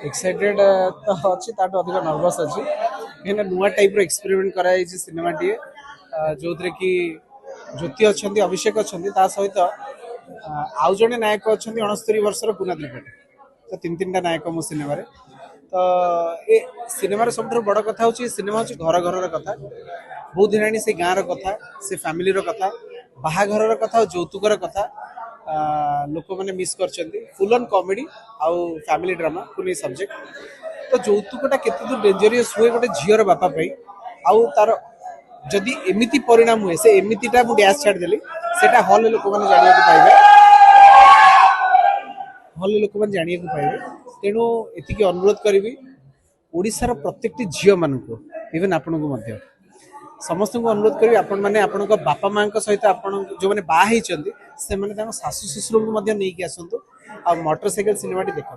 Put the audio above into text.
Excited तो अच्छी ताठू अधिक नर्वस अच्छी कहीं नुआ टाइप एक्सपेरिमेंट कराई सिनेमा टी जो थे कि ज्योति अच्छा अभिषेक अच्छा सहित आउ जड़े नायक अच्छा 69 वर्षर गुना त्रिपाठी तो तीन टा नायक मो सिनेमा तो ये सिनेमार सब बड़ कथा हूँ सिनेमा हूँ घर घर कथा बहुत दिन से गाँव कथा से फैमिली कथा बाहाघर कथा और যৌতুকৰ कथा लोक मैंने मिस कर फुल ऑन कॉमेडी आउ फैमिली ड्रामा को नहीं सब्जेक्ट तो যৌতুকটা केते दूर डेंजरियस हुए गोटे झीर बापा आउ तार जदि एमिति परिणाम हुए से एमितिटा मु डैश छाड़देली सेटा हॉल लोक मैंने जानिया पाइबे हॉल लोक मैंने जानिया पाइबे तेणु एतिकी अनुरोध करी ओडिशार प्रत्येकटी झील मानक इवन आपण को मध्य समस्त को अनुरोध करी आपण माने आपण बापा माँ सहित आपण जो मैंने बाहर से शाशु शशुर को नहीं आसतु आ मोटरसाइकेल सिनेमा देखो।